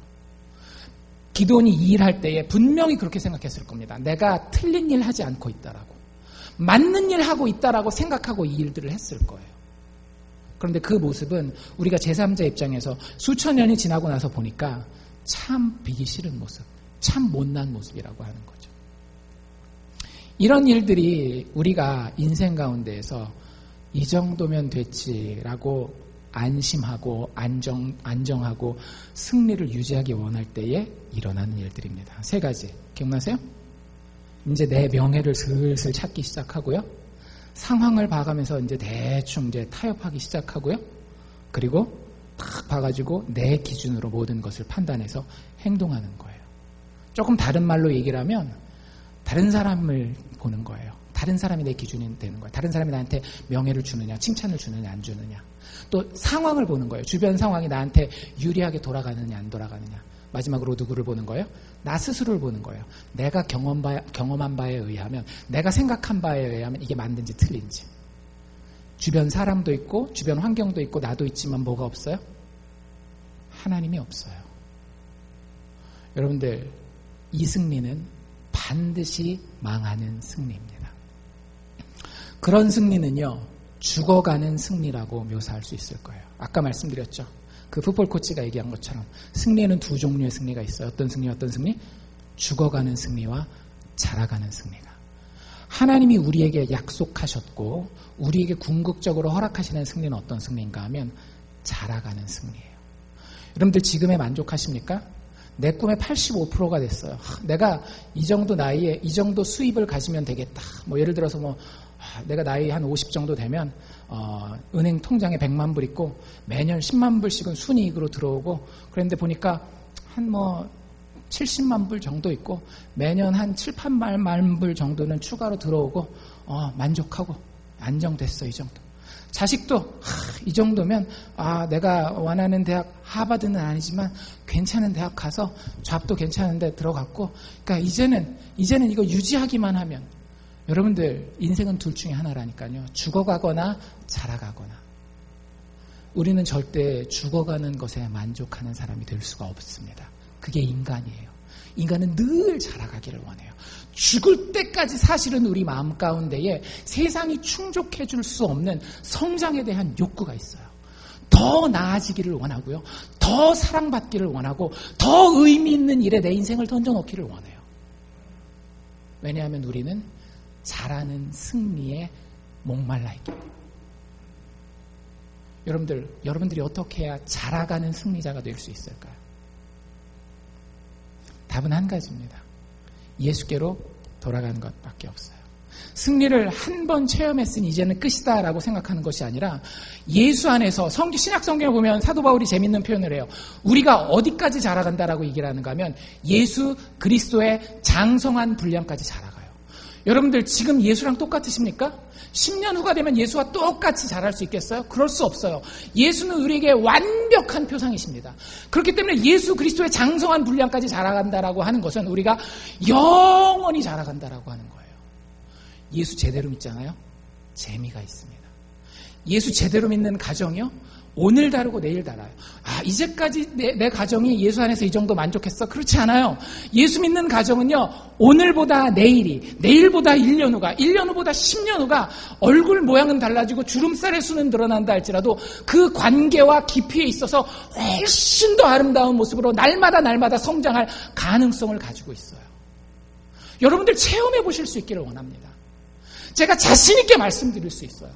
기도원이 이 일할 때에 분명히 그렇게 생각했을 겁니다. 내가 틀린 일 하지 않고 있다라고. 맞는 일 하고 있다라고 생각하고 이 일들을 했을 거예요. 그런데 그 모습은 우리가 제3자 입장에서 수천 년이 지나고 나서 보니까 참 비기 싫은 모습, 참 못난 모습이라고 하는 거죠. 이런 일들이 우리가 인생 가운데에서 이 정도면 됐지라고 안심하고 안정하고 승리를 유지하기 원할 때에 일어나는 일들입니다. 3가지 기억나세요? 이제 내 명예를 슬슬 찾기 시작하고요. 상황을 봐가면서 이제 대충 이제 타협하기 시작하고요. 그리고 딱 봐가지고 내 기준으로 모든 것을 판단해서 행동하는 거예요. 조금 다른 말로 얘기를 하면 다른 사람을 보는 거예요. 다른 사람이 내 기준이 되는 거예요. 다른 사람이 나한테 명예를 주느냐, 칭찬을 주느냐, 안 주느냐. 또 상황을 보는 거예요. 주변 상황이 나한테 유리하게 돌아가느냐, 안 돌아가느냐. 마지막으로 누구를 보는 거예요? 나 스스로를 보는 거예요. 내가 경험한 바에 의하면, 내가 생각한 바에 의하면 이게 맞는지 틀린지. 주변 사람도 있고 주변 환경도 있고 나도 있지만 뭐가 없어요? 하나님이 없어요. 여러분들, 이 승리는 반드시 망하는 승리입니다. 그런 승리는요, 죽어가는 승리라고 묘사할 수 있을 거예요. 아까 말씀드렸죠. 그 풋볼 코치가 얘기한 것처럼 승리에는 2 종류의 승리가 있어요. 어떤 승리? 죽어가는 승리와 자라가는 승리가. 하나님이 우리에게 약속하셨고 우리에게 궁극적으로 허락하시는 승리는 어떤 승리인가 하면 자라가는 승리예요. 여러분들 지금에 만족하십니까? 내 꿈의 85%가 됐어요. 내가 이 정도 나이에 이 정도 수입을 가지면 되겠다. 뭐 예를 들어서 내가 나이 한 50 정도 되면 은행 통장에 100만 불 있고 매년 10만 불씩은 순이익으로 들어오고, 그런데 보니까 한 70만 불 정도 있고 매년 한 7, 8만 불 정도는 추가로 들어오고 만족하고 안정됐어. 이 정도. 자식도 이 정도면 내가 원하는 대학 하버드는 아니지만 괜찮은 대학 가서 잡도 괜찮은데 들어갔고, 그러니까 이제는 이거 유지하기만 하면. 여러분들, 인생은 둘 중에 하나라니까요. 죽어가거나 자라가거나. 우리는 절대 죽어가는 것에 만족하는 사람이 될 수가 없습니다. 그게 인간이에요. 인간은 늘 자라가기를 원해요. 죽을 때까지 사실은 우리 마음 가운데에 세상이 충족해 줄 수 없는 성장에 대한 욕구가 있어요. 더 나아지기를 원하고요. 더 사랑받기를 원하고 더 의미 있는 일에 내 인생을 던져놓기를 원해요. 왜냐하면 우리는 자라는 승리에 목말라 있기 때문에. 여러분들이 어떻게 해야 자라가는 승리자가 될 수 있을까요? 답은 한 가지입니다. 예수께로 돌아가는 것밖에 없어요. 승리를 한 번 체험했으니 이제는 끝이다라고 생각하는 것이 아니라 예수 안에서 신약 성경을 보면 사도 바울이 재밌는 표현을 해요. 우리가 어디까지 자라간다라고 얘기를 하는가 하면 예수 그리스도의 장성한 분량까지 자라가요. 여러분들 지금 예수랑 똑같으십니까? 10년 후가 되면 예수와 똑같이 자랄 수 있겠어요? 그럴 수 없어요. 예수는 우리에게 완벽한 표상이십니다. 그렇기 때문에 예수 그리스도의 장성한 분량까지 자라간다라고 하는 것은 우리가 영원히 자라간다라고 하는 거예요. 예수 제대로 믿잖아요? 재미가 있습니다. 예수 제대로 믿는 가정이요? 오늘 다르고 내일 달라요. 이제까지 내 가정이 예수 안에서 이 정도 만족했어? 그렇지 않아요. 예수 믿는 가정은요, 오늘보다 내일이, 내일보다 1년 후가, 1년 후보다 10년 후가 얼굴 모양은 달라지고 주름살의 수는 늘어난다 할지라도 그 관계와 깊이에 있어서 훨씬 더 아름다운 모습으로 날마다 성장할 가능성을 가지고 있어요. 여러분들 체험해 보실 수 있기를 원합니다. 제가 자신 있게 말씀드릴 수 있어요.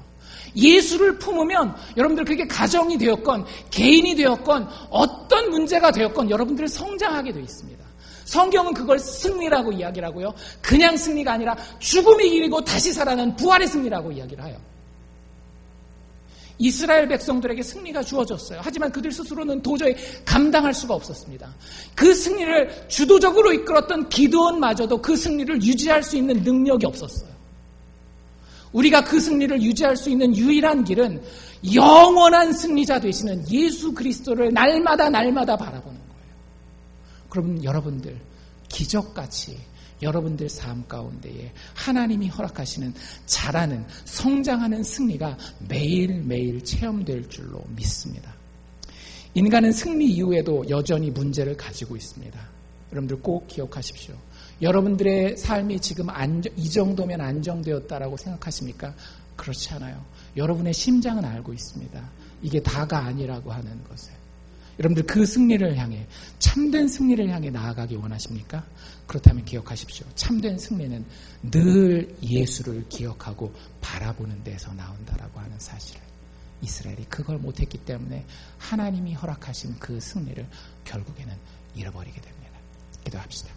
예수를 품으면 여러분들 그게 가정이 되었건 개인이 되었건 어떤 문제가 되었건 여러분들 성장하게 되어 있습니다. 성경은 그걸 승리라고 이야기를 하고요. 그냥 승리가 아니라 죽음이 이기고 다시 살아난 부활의 승리라고 이야기를 해요. 이스라엘 백성들에게 승리가 주어졌어요. 하지만 그들 스스로는 도저히 감당할 수가 없었습니다. 그 승리를 주도적으로 이끌었던 기드온마저도 그 승리를 유지할 수 있는 능력이 없었어요. 우리가 그 승리를 유지할 수 있는 유일한 길은 영원한 승리자 되시는 예수 그리스도를 날마다 바라보는 거예요. 그럼 여러분들 기적같이 여러분들 삶 가운데에 하나님이 허락하시는 자라는 성장하는 승리가 매일매일 체험될 줄로 믿습니다. 인간은 승리 이후에도 여전히 문제를 가지고 있습니다. 여러분들 꼭 기억하십시오. 여러분들의 삶이 지금 이 정도면 안정되었다라고 생각하십니까? 그렇지 않아요. 여러분의 심장은 알고 있습니다. 이게 다가 아니라고 하는 것을. 여러분들 그 승리를 향해, 참된 승리를 향해 나아가기 원하십니까? 그렇다면 기억하십시오. 참된 승리는 늘 예수를 기억하고 바라보는 데서 나온다라고 하는 사실을. 이스라엘이 그걸 못했기 때문에 하나님이 허락하신 그 승리를 결국에는 잃어버리게 됩니다. 기도합시다.